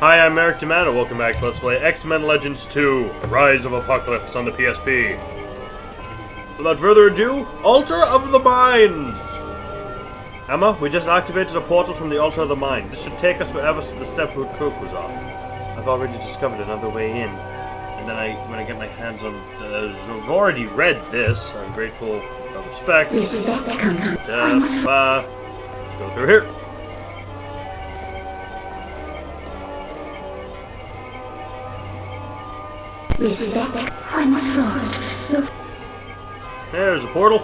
Hi, I'm Eric D'Amato. Welcome back to Let's Play X-Men Legends 2, Rise of Apocalypse on the PSP. Without further ado, Altar of the Mind! Emma, we just activated a portal from the Altar of the Mind. This should take us wherever the Stepford Cuckoos are. I've already discovered another way in. And then when I get my hands on... I've already read this. I'm grateful for respect. Respect comes with Let's go through here. respect comes frost. There's a portal.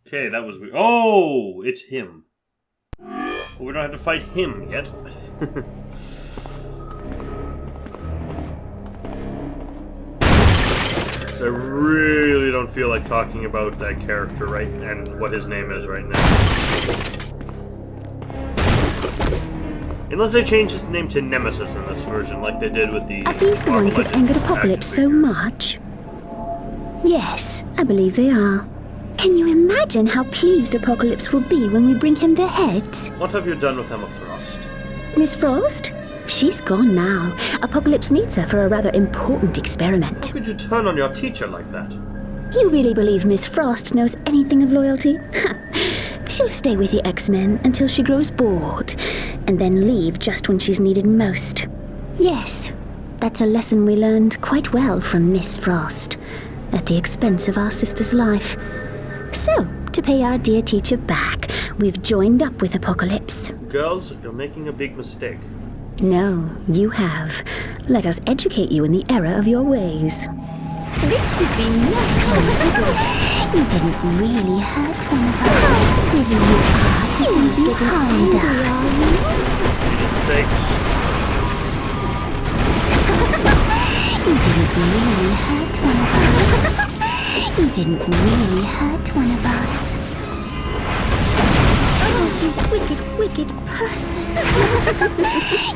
Okay, that was weird. Oh, it's him. Well, we don't have to fight him yet. I really don't feel like talking about that character right and what his name is right now. Unless they change his name to Nemesis in this version, like they did with the... Are these the ones who've angered Apocalypse so much? Yes, I believe they are. Can you imagine how pleased Apocalypse will be when we bring him their heads? What have you done with Emma Frost? Miss Frost? She's gone now. Apocalypse needs her for a rather important experiment. How could you turn on your teacher like that? You really believe Miss Frost knows anything of loyalty? She'll stay with the X-Men until she grows bored, and then leave just when she's needed most. Yes, that's a lesson we learned quite well from Miss Frost, at the expense of our sister's life. So, to pay our dear teacher back, we've joined up with Apocalypse. Girls, you're making a big mistake. No, you have. Let us educate you in the error of your ways. This should be no time to do it. You didn't really hurt one of us. Silly you are to think you harmed us. Thanks. You didn't really hurt one of us. You didn't really hurt one of us. Oh, you wicked, wicked person.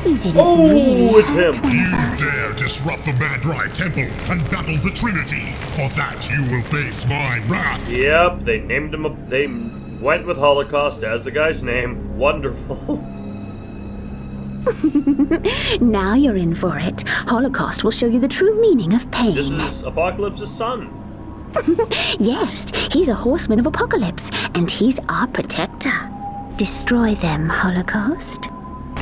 You didn't really it's hurt him. one You of us. dare disrupt the Mad-Rai Temple and battle the Trinity. For that you will face my wrath. Yep, they named him they went with Holocaust as the guy's name. Wonderful. Now you're in for it. Holocaust will show you the true meaning of pain. This is Apocalypse's son. Yes, he's a horseman of Apocalypse, and he's our protector. Destroy them, Holocaust.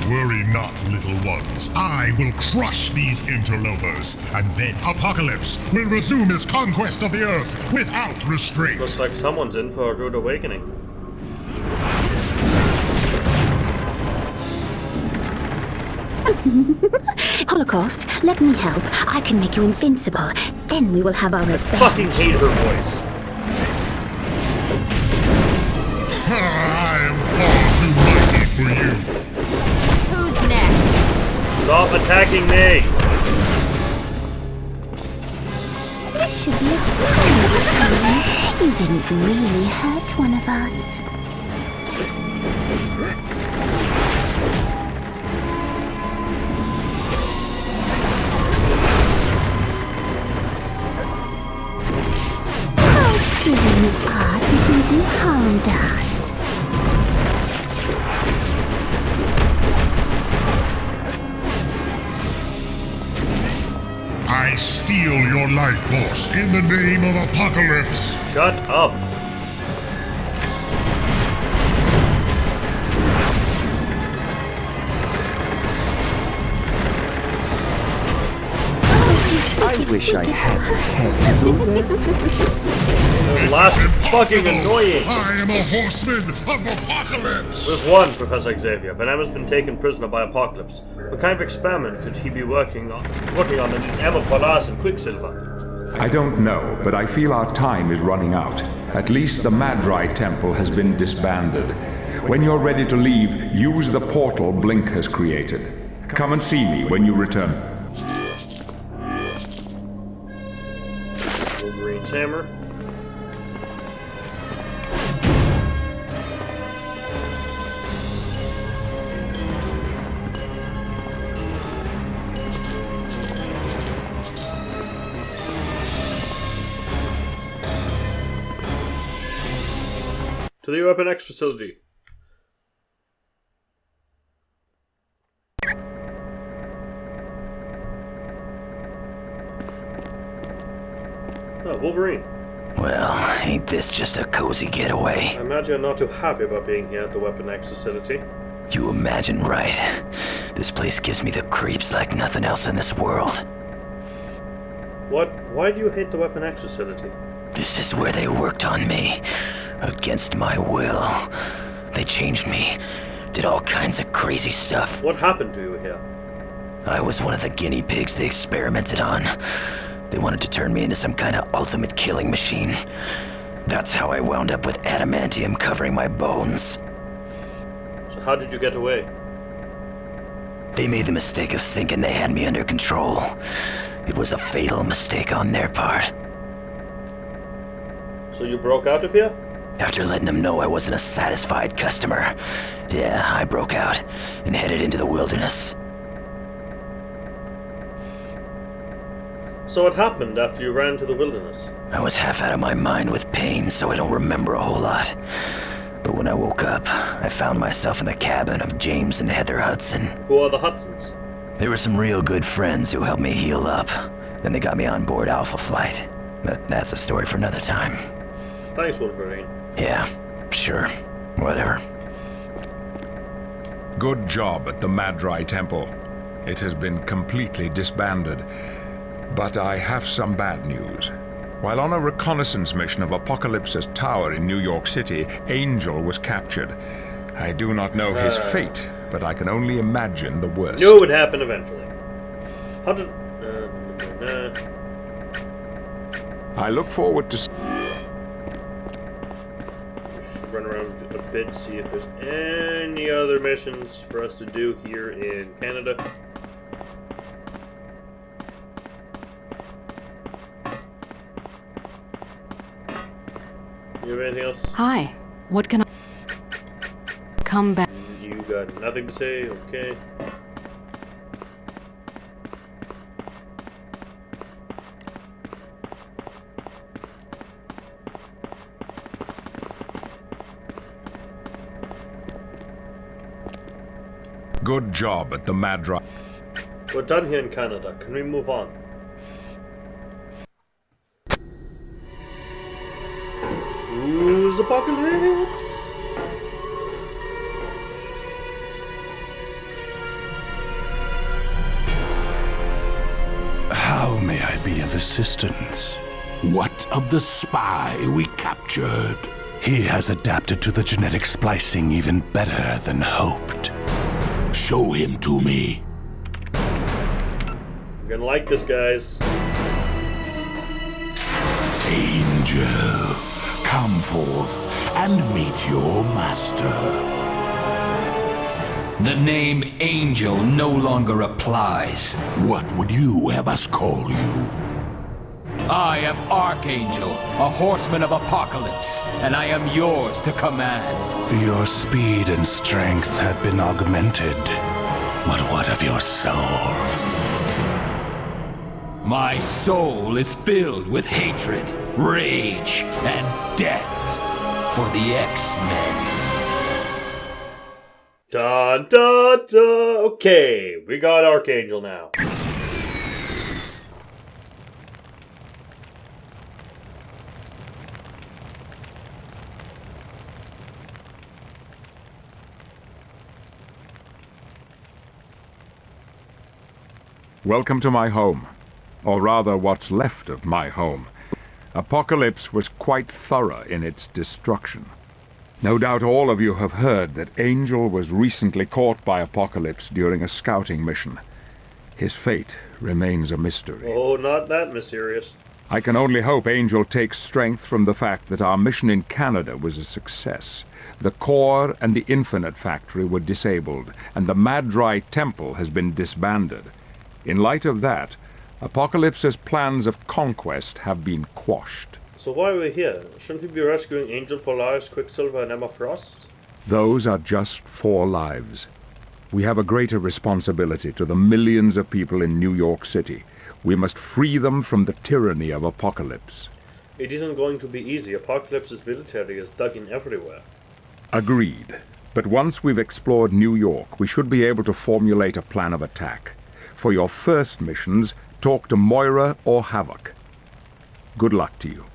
Worry not, little ones. I will crush these interlopers, and then Apocalypse will resume his conquest of the Earth without restraint. Looks like someone's in for a rude awakening. Holocaust, let me help. I can make you invincible. Then we will have our revenge. Fucking hate her voice. I am far too mighty for you. Who's next? Stop attacking me. This should be a smashing time. You didn't really hurt one of us. How silly you are to think you harmed us. I steal your life force in the name of Apocalypse. Shut up. I wish I hadn't had to do that. This Last is fucking impossible. annoying. I am a horseman of Apocalypse. There's one, Professor Xavier, but Emma's been taken prisoner by Apocalypse. What kind of experiment could he be working on that needs Emma, Polaris, and Quicksilver? I don't know, but I feel our time is running out. At least the Mad-Rai Temple has been disbanded. When you're ready to leave, use the portal Blink has created. Come and see me when you return. Wolverine's hammer. To the Weapon X facility. Oh, Wolverine. Well, ain't this just a cozy getaway? I imagine you're not too happy about being here at the Weapon X facility. You imagine right. This place gives me the creeps like nothing else in this world. What? Why do you hate the Weapon X facility? This is where they worked on me. Against my will. They changed me. Did all kinds of crazy stuff. What happened to you here? I was one of the guinea pigs they experimented on. They wanted to turn me into some kind of ultimate killing machine. That's how I wound up with adamantium covering my bones. So how did you get away? They made the mistake of thinking they had me under control. It was a fatal mistake on their part. So you broke out of here? After letting them know I wasn't a satisfied customer, yeah, I broke out and headed into the wilderness. So what happened after you ran to the wilderness? I was half out of my mind with pain, so I don't remember a whole lot. But when I woke up, I found myself in the cabin of James and Heather Hudson. Who are the Hudsons? They were some real good friends who helped me heal up. Then they got me on board Alpha Flight. But that's a story for another time. Thanks, Wolverine. Yeah, sure. Whatever. Good job at the Madrai Temple. It has been completely disbanded. But I have some bad news. While on a reconnaissance mission of Apocalypse's tower in New York City, Angel was captured. I do not know his fate, but I can only imagine the worst. Knew it would happen eventually. How did... I look forward to... Run around a bit, see if there's any other missions for us to do here in Canada. You have anything else? Hi. What can I... Come back. You got nothing to say? Okay. Good job at the Madrai. We're done here in Canada. Can we move on? Who's Apocalypse? How may I be of assistance? What of the spy we captured? He has adapted to the genetic splicing even better than hoped. Show him to me. You're gonna like this, guys. Angel, come forth and meet your master. The name Angel no longer applies. What would you have us call you? I am Archangel, a horseman of Apocalypse, and I am yours to command. Your speed and strength have been augmented. But what of your soul? My soul is filled with hatred, rage, and death for the X-Men. Dun dun dun! Okay, we got Archangel now. Welcome to my home. Or rather, what's left of my home. Apocalypse was quite thorough in its destruction. No doubt all of you have heard that Angel was recently caught by Apocalypse during a scouting mission. His fate remains a mystery. Oh, not that mysterious. I can only hope Angel takes strength from the fact that our mission in Canada was a success. The core and the Infinite Factory were disabled, and the Madrai Temple has been disbanded. In light of that, Apocalypse's plans of conquest have been quashed. So why are we here? Shouldn't we be rescuing Angel, Polaris, Quicksilver, and Emma Frost? Those are just 4 lives. We have a greater responsibility to the millions of people in New York City. We must free them from the tyranny of Apocalypse. It isn't going to be easy. Apocalypse's military is dug in everywhere. Agreed. But once we've explored New York, we should be able to formulate a plan of attack. For your first missions, talk to Moira or Havoc. Good luck to you.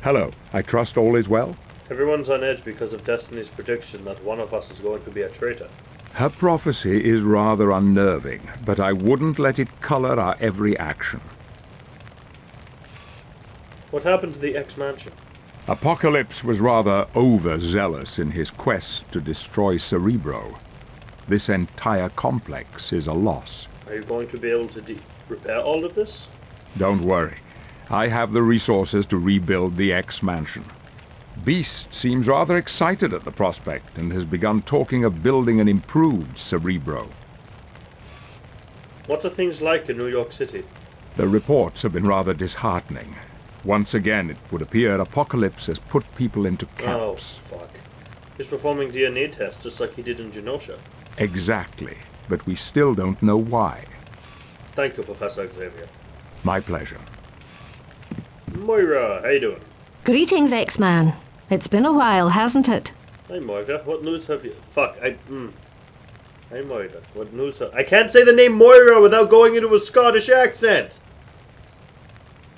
Hello. I trust all is well? Everyone's on edge because of Destiny's prediction that one of us is going to be a traitor. Her prophecy is rather unnerving, but I wouldn't let it color our every action. What happened to the X-Mansion? Apocalypse was rather overzealous in his quest to destroy Cerebro. This entire complex is a loss. Are you going to be able to repair all of this? Don't worry. I have the resources to rebuild the X-Mansion. Beast seems rather excited at the prospect and has begun talking of building an improved Cerebro. What are things like in New York City? The reports have been rather disheartening. Once again, it would appear Apocalypse has put people into camps. Oh, fuck. He's performing DNA tests just like he did in Genosha. Exactly, but we still don't know why. Thank you, Professor Xavier. My pleasure. Moira, how you doing? Greetings, X-Man. It's been a while, hasn't it? Hi, Moira. What news have you... Fuck, Hi, Moira. What news have... I can't say the name Moira without going into a Scottish accent!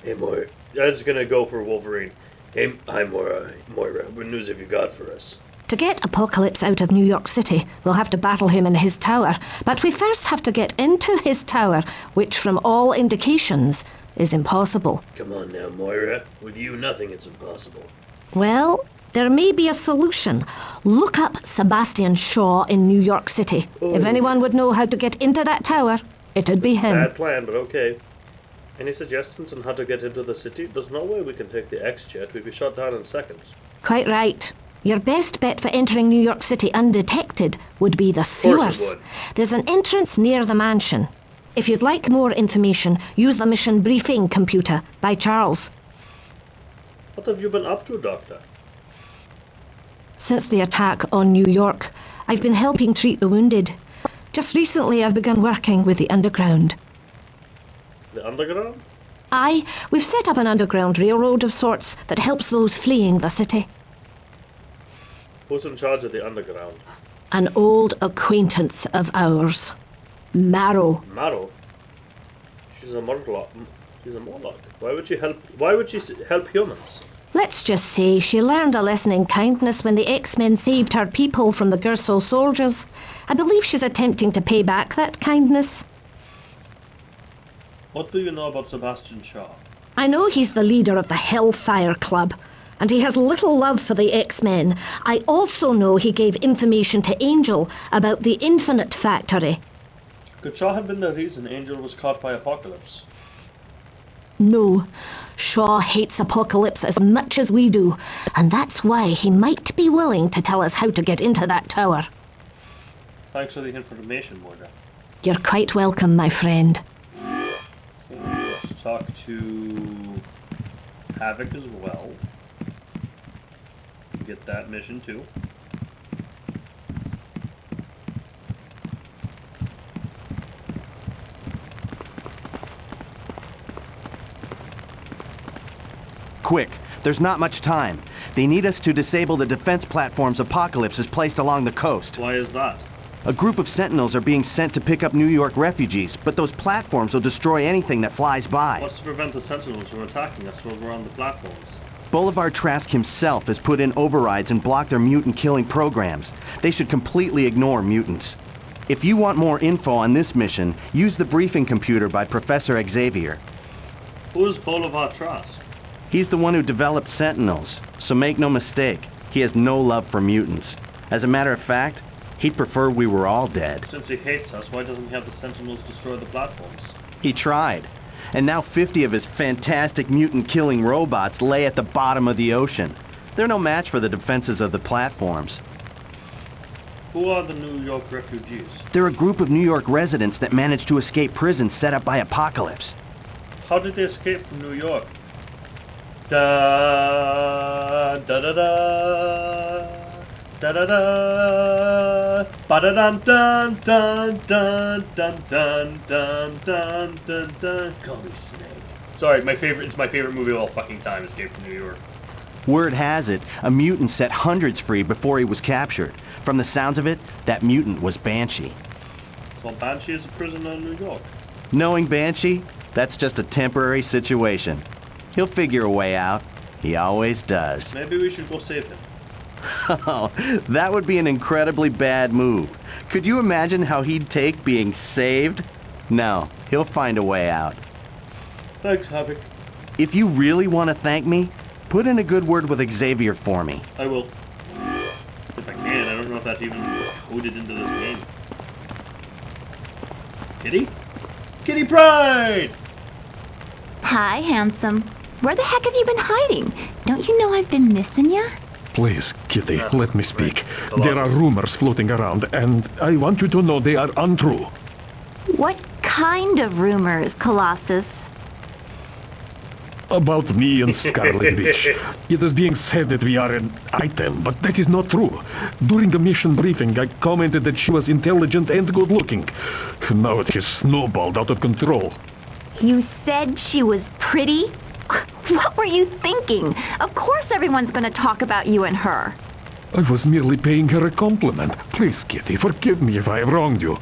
Hey, Moira. I'm just gonna go for Wolverine. Hey, hi, Moira. Moira, what news have you got for us? To get Apocalypse out of New York City, we'll have to battle him in his tower. But we first have to get into his tower, which from all indications is impossible. Come on now, Moira. With you, nothing is impossible. Well, there may be a solution. Look up Sebastian Shaw in New York City. Oh. If anyone would know how to get into that tower, it'd be him. Bad plan, but okay. Any suggestions on how to get into the city? There's no way we can take the X-Jet. We'd be shot down in seconds. Quite right. Your best bet for entering New York City undetected would be the sewers. There's an entrance near the mansion. If you'd like more information, use the mission briefing computer by Charles. What have you been up to, Doctor? Since the attack on New York, I've been helping treat the wounded. Just recently I've begun working with the underground. The underground? Aye, we've set up an underground railroad of sorts that helps those fleeing the city. Who's in charge of the underground? An old acquaintance of ours. Marrow. Marrow? She's a Morlock. She's a Morlock. Why would she help humans? Let's just say she learned a lesson in kindness when the X-Men saved her people from the Gurso soldiers. I believe she's attempting to pay back that kindness. What do you know about Sebastian Shaw? I know he's the leader of the Hellfire Club, and he has little love for the X-Men. I also know he gave information to Angel about the Infinite Factory. Could Shaw have been the reason Angel was caught by Apocalypse? No. Shaw hates Apocalypse as much as we do, and that's why he might be willing to tell us how to get into that tower. Thanks for the information, Morgan. You're quite welcome, my friend. Let's talk to Havoc as well. Get that mission too. Quick, there's not much time. They need us to disable the defense platforms Apocalypse has placed along the coast. Why is that? A group of Sentinels are being sent to pick up New York refugees, but those platforms will destroy anything that flies by. What's to prevent the Sentinels from attacking us while we're on the platforms? Boulevard Trask himself has put in overrides and blocked their mutant-killing programs. They should completely ignore mutants. If you want more info on this mission, use the briefing computer by Professor Xavier. Who's Boulevard Trask? He's the one who developed Sentinels, so make no mistake, he has no love for mutants. As a matter of fact, he'd prefer we were all dead. Since he hates us, why doesn't he have the Sentinels destroy the platforms? He tried. And now 50 of his fantastic mutant-killing robots lay at the bottom of the ocean. They're no match for the defenses of the platforms. Who are the New York refugees? They're a group of New York residents that managed to escape prison set up by Apocalypse. How did they escape from New York? Da da da da da da da ba da dun dun dun dun dun dun dun dun dun dun. Call me Snake. Sorry, it's my favorite movie of all fucking time, Escape from New York. Word has it, a mutant set hundreds free before he was captured. From the sounds of it, that mutant was Banshee. So Banshee is a prisoner in New York. Knowing Banshee, that's just a temporary situation. He'll figure a way out. He always does. Maybe we should go save him. Oh, that would be an incredibly bad move. Could you imagine how he'd take being saved? No, he'll find a way out. Thanks, Havoc. If you really want to thank me, put in a good word with Xavier for me. I will. If I can, I don't know if that's even coded into this game. Kitty? Kitty Pride! Hi, handsome. Where the heck have you been hiding? Don't you know I've been missing you? Please, Kitty, let me speak. Right. There are rumors floating around, and I want you to know they are untrue. What kind of rumors, Colossus? About me and Scarlet Witch. It is being said that we are an item, but that is not true. During a mission briefing, I commented that she was intelligent and good-looking. Now it has snowballed out of control. You said she was pretty? What were you thinking? Of course everyone's gonna talk about you and her. I was merely paying her a compliment. Please, Kitty, forgive me if I have wronged you.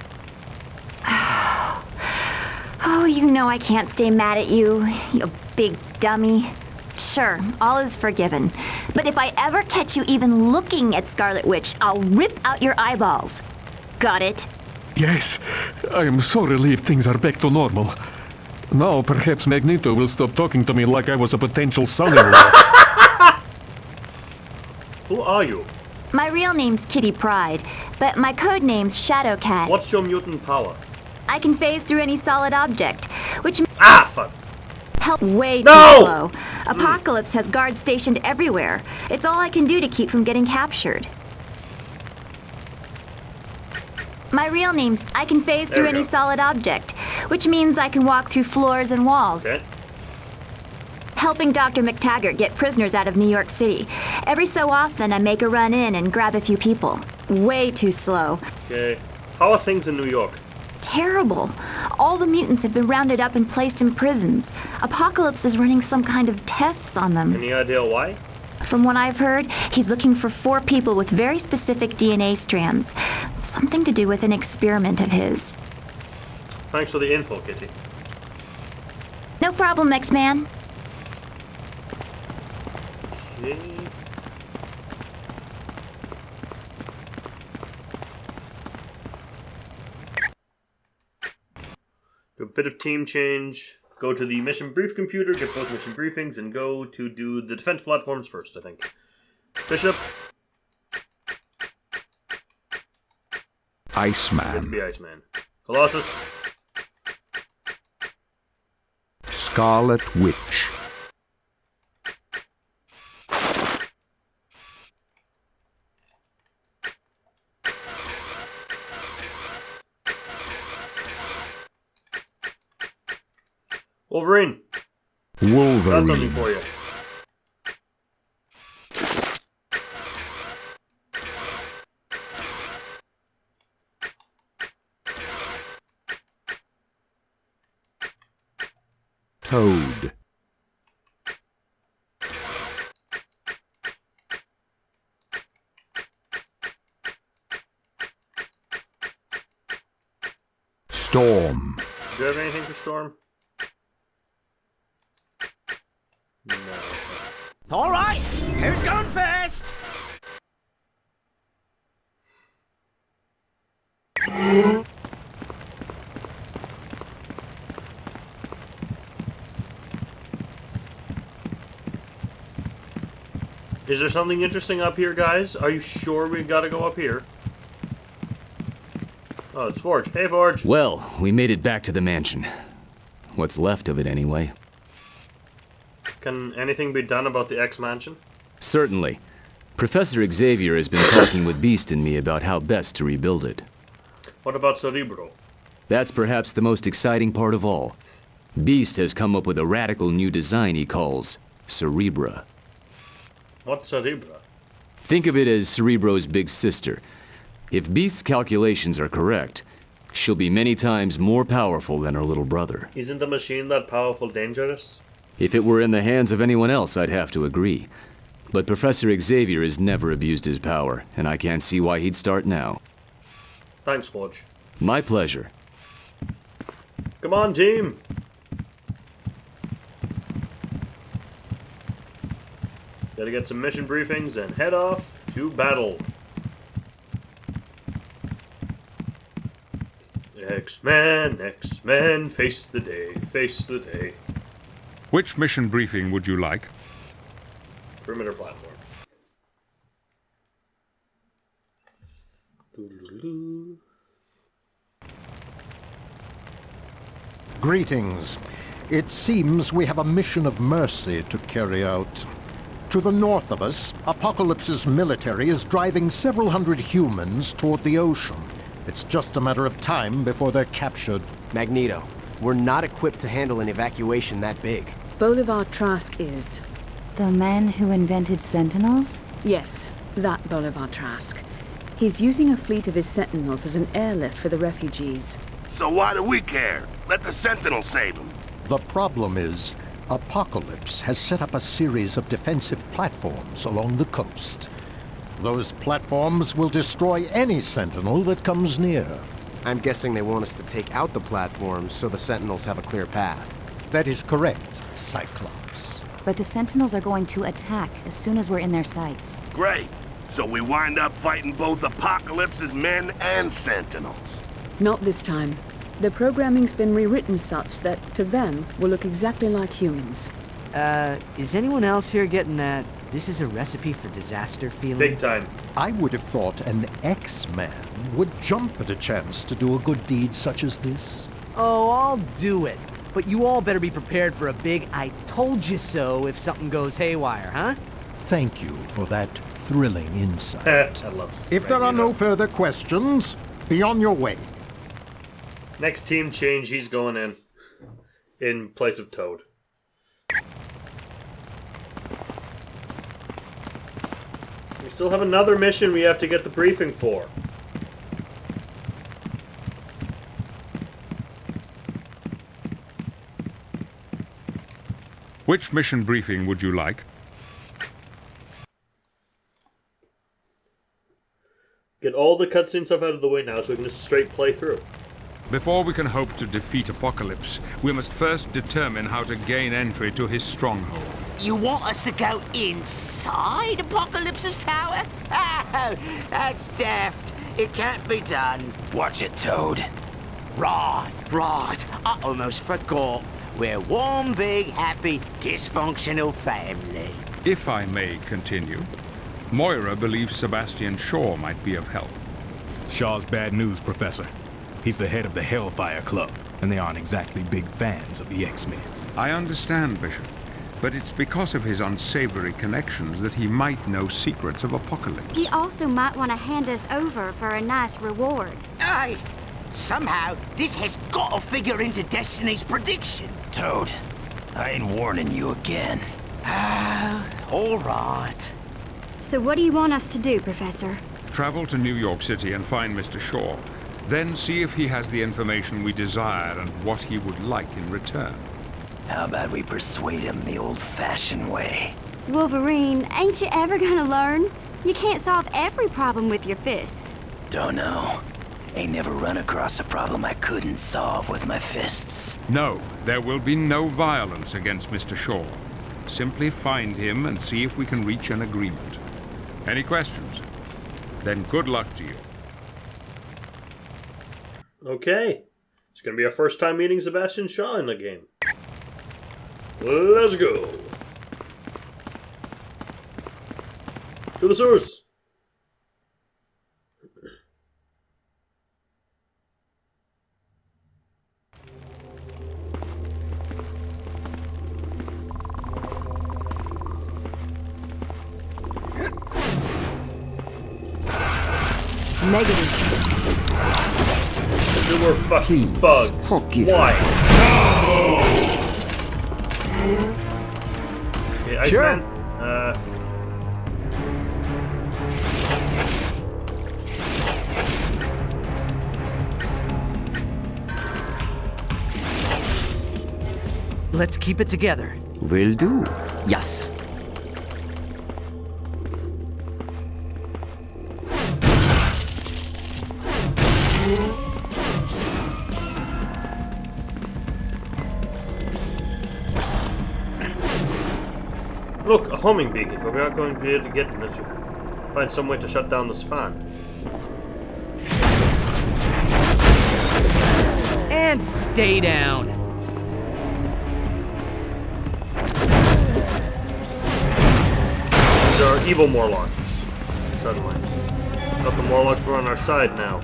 Oh, you know I can't stay mad at you, you big dummy. Sure, all is forgiven. But if I ever catch you even looking at Scarlet Witch, I'll rip out your eyeballs. Got it? Yes, I am so relieved things are back to normal. Now perhaps Magneto will stop talking to me like I was a potential son-in-law. Who are you? My real name's Kitty Pryde, but my code name's Shadowcat. What's your mutant power? I can phase through any solid object, which fuck. Help way No! too slow. Apocalypse has guards stationed everywhere. It's all I can do to keep from getting captured. My real name's I can phase through any solid object, which means I can walk through floors and walls. Okay. Helping Dr. McTaggart get prisoners out of New York City. Every so often, I make a run in and grab a few people. Way too slow. Okay. How are things in New York? Terrible. All the mutants have been rounded up and placed in prisons. Apocalypse is running some kind of tests on them. Any idea why? From what I've heard, he's looking for 4 people with very specific DNA strands. Something to do with an experiment of his. Thanks for the info, Kitty. No problem, X-Man. Okay. Do a bit of team change. Go to the mission brief computer, get both mission briefings, and go to do the defense platforms first, I think. Bishop. Iceman. Be Iceman. Colossus. Scarlet Witch. Wolverine. Wolverine. Got something for you. Toad. Storm. Do you have anything for Storm? No. All right, who's going first? Is there something interesting up here, guys? Are you sure we gotta go up here? Oh, it's Forge. Hey, Forge. Well, we made it back to the mansion. What's left of it, anyway. Can anything be done about the X-Mansion? Certainly. Professor Xavier has been talking with Beast and me about how best to rebuild it. What about Cerebro? That's perhaps the most exciting part of all. Beast has come up with a radical new design he calls Cerebra. What's Cerebra? Think of it as Cerebro's big sister. If Beast's calculations are correct, she'll be many times more powerful than her little brother. Isn't a machine that powerful dangerous? If it were in the hands of anyone else, I'd have to agree. But Professor Xavier has never abused his power, and I can't see why he'd start now. Thanks, Forge. My pleasure. Come on, team! Gotta get some mission briefings and head off to battle. X-Men, X-Men, face the day, face the day. Which mission briefing would you like? Perimeter platform. Greetings. It seems we have a mission of mercy to carry out. To the north of us, Apocalypse's military is driving several hundred humans toward the ocean. It's just a matter of time before they're captured. Magneto, we're not equipped to handle an evacuation that big. Bolivar Trask is. The man who invented Sentinels? Yes, that Bolivar Trask. He's using a fleet of his Sentinels as an airlift for the refugees. So why do we care? Let the Sentinels save them. The problem is, Apocalypse has set up a series of defensive platforms along the coast. Those platforms will destroy any Sentinel that comes near. I'm guessing they want us to take out the platforms so the Sentinels have a clear path. That is correct, Cyclops. But the Sentinels are going to attack as soon as we're in their sights. Great. So we wind up fighting both Apocalypse's men and Sentinels. Not this time. The programming's been rewritten such that, to them, will look exactly like humans. Is anyone else here getting that this is a recipe for disaster feeling? Big time. I would have thought an X-Man would jump at a chance to do a good deed such as this. Oh, I'll do it. But you all better be prepared for a big I told you so if something goes haywire, huh? Thank you for that thrilling insight. I love If there are no further questions, be on your way. Next team change, he's going in place of Toad. We still have another mission we have to get the briefing for. Which mission briefing would you like? Get all the cutscene stuff out of the way now so we can just straight play through. Before we can hope to defeat Apocalypse, we must first determine how to gain entry to his stronghold. You want us to go inside Apocalypse's tower? Oh, that's daft. It can't be done. Watch it, Toad. Right. I almost forgot. We're one big, happy, dysfunctional family. If I may continue, Moira believes Sebastian Shaw might be of help. Shaw's bad news, Professor. He's the head of the Hellfire Club, and they aren't exactly big fans of the X-Men. I understand, Bishop, but it's because of his unsavory connections that he might know secrets of Apocalypse. He also might want to hand us over for a nice reward. Aye. Somehow, this has got to figure into Destiny's prediction. Toad, I ain't warning you again. All right. So what do you want us to do, Professor? Travel to New York City and find Mr. Shaw. Then see if he has the information we desire and what he would like in return. How about we persuade him the old-fashioned way? Wolverine, ain't you ever gonna learn? You can't solve every problem with your fists. Don't know. Ain't never run across a problem I couldn't solve with my fists. No, there will be no violence against Mr. Shaw. Simply find him and see if we can reach an agreement. Any questions? Then good luck to you. Okay. It's going to be our first time meeting Sebastian Shaw in the game. Let's go. To the source. Negative. So we're fucking bugs. Why? Okay, Sure. Iceman. Let's keep it together. Will do. Yes. Look, a homing beacon, but we aren't going to be able to get it unless we find some way to shut down this fan. And stay down. These are evil Morlocks, suddenly. I thought the Morlocks were on our side now.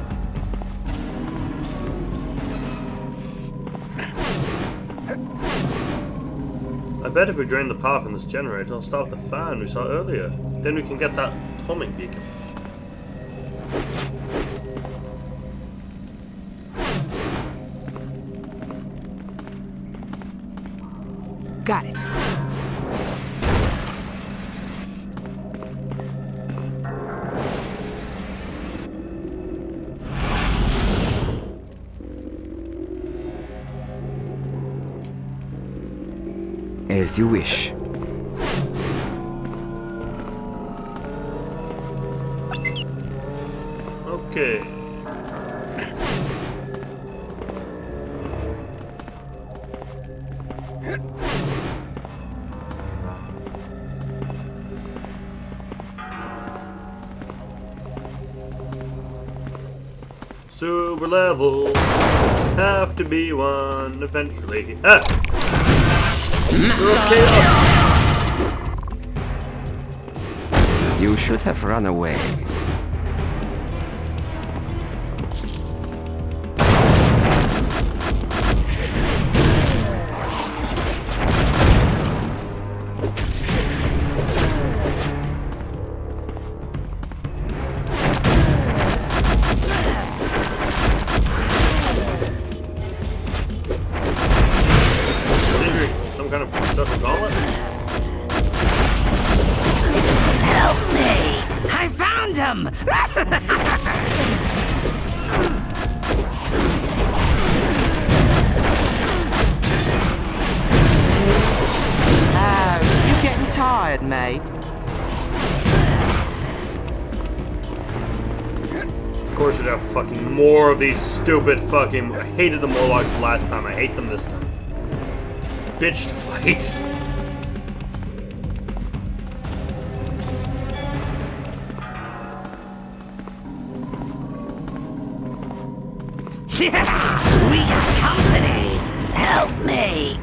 I bet if we drain the power from this generator, it'll stop the fan we saw earlier. Then we can get that homing beacon. Got it. As you wish. Okay. Super levels have to be won eventually. Ah! You should have run away. Some kind of special gauntlet? Help me! I found him! You getting tired, mate? Of course we'd have fucking more of these stupid fucking... I hated the Morlocks last time, I hate them this time. Bitch fights. We got company! Help me!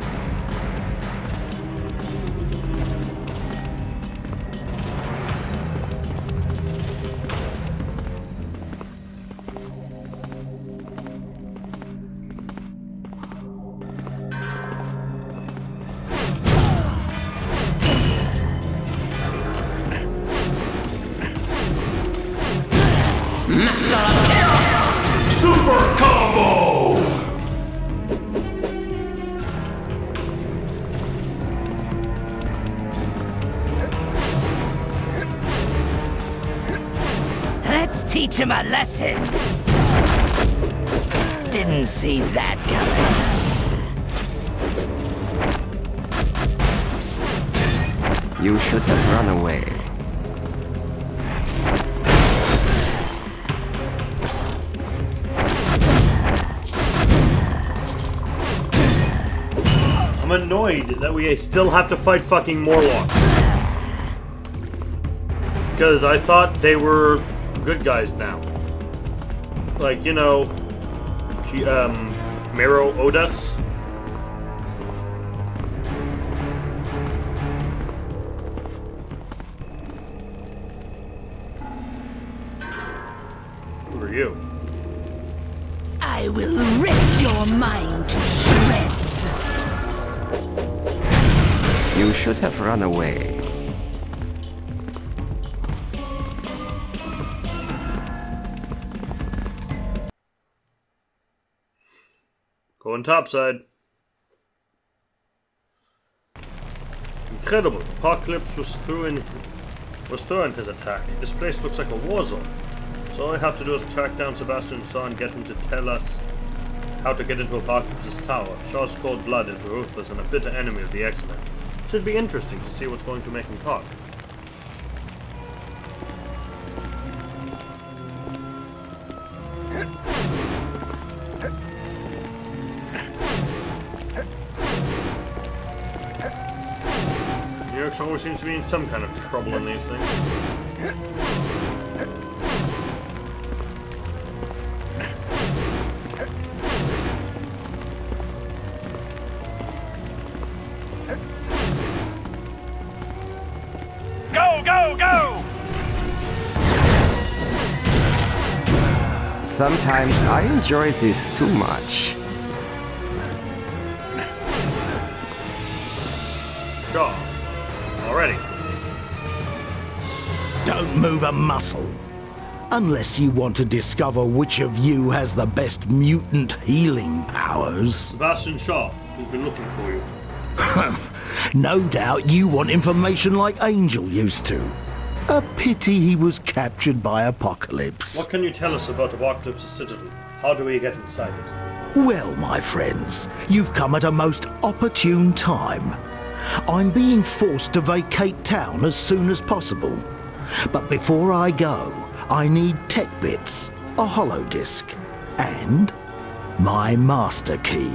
Super combo! Let's teach him a lesson. Didn't see that coming. You should have run away. I'm annoyed that we still have to fight fucking Morlocks. Because I thought they were good guys now. Like, you know, Mero Odas. Who are you? I will rip your mind to shreds. You should have run away. Going topside. Incredible. Apocalypse was throwing his attack. This place looks like a war zone. So all I have to do is track down Sebastian Shaw and get him to tell us how to get into Apocalypse's tower. Shaw's cold-blooded, ruthless, and a bitter enemy of the X-Men. Should be interesting to see what's going to make him talk. New York Production always seems to be in some kind of trouble in these things. Go, go, go! Sometimes I enjoy this too much. Shaw. Already. Don't move a muscle. Unless you want to discover which of you has the best mutant healing powers. Sebastian Shaw, who's been looking for you. No doubt you want information like Angel used to. A pity he was captured by Apocalypse. What can you tell us about Apocalypse's citadel? How do we get inside it? Well, my friends, you've come at a most opportune time. I'm being forced to vacate town as soon as possible. But before I go, I need tech bits, a holodisk, and my master key.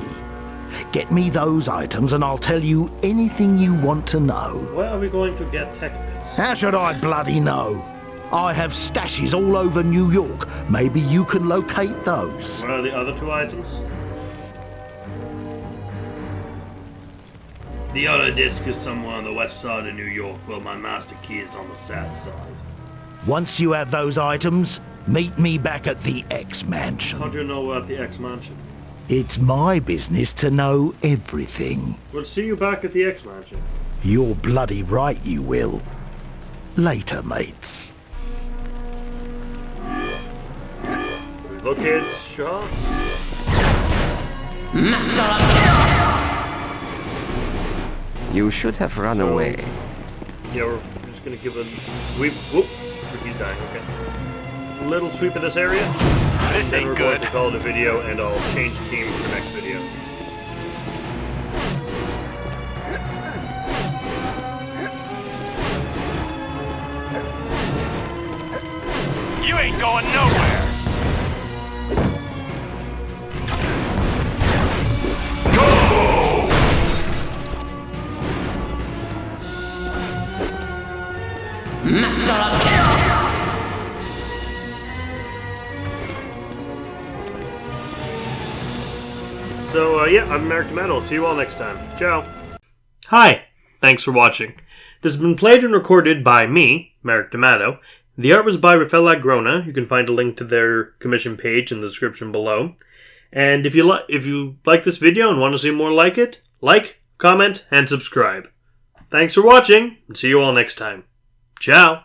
Get me those items and I'll tell you anything you want to know. Where are we going to get tech bits? How should I bloody know? I have stashes all over New York. Maybe you can locate those. What are the other two items? The other disc is somewhere on the west side of New York, while my master key is on the south side. Once you have those items, meet me back at the X Mansion. How do you know about the X Mansion? It's my business to know everything. We'll see you back at the X Mansion. You're bloody right you will. Later, mates. Look, kids, Shaw. Master of Chaos! You should have run away. Yeah, we're just gonna give a sweep. Whoop! He's dying, okay. A little sweep of this area. And then we're going to call it a video, and I'll change teams for next video. You ain't going nowhere! Master of Chaos! So, yeah, I'm Merrick Tomato. See you all next time. Ciao. Hi. Thanks for watching. This has been played and recorded by me, Merrick Tomato. The art was by Rafael Agrona. You can find a link to their commission page in the description below. And if you like this video and want to see more like it, like, comment, and subscribe. Thanks for watching, and see you all next time. Ciao.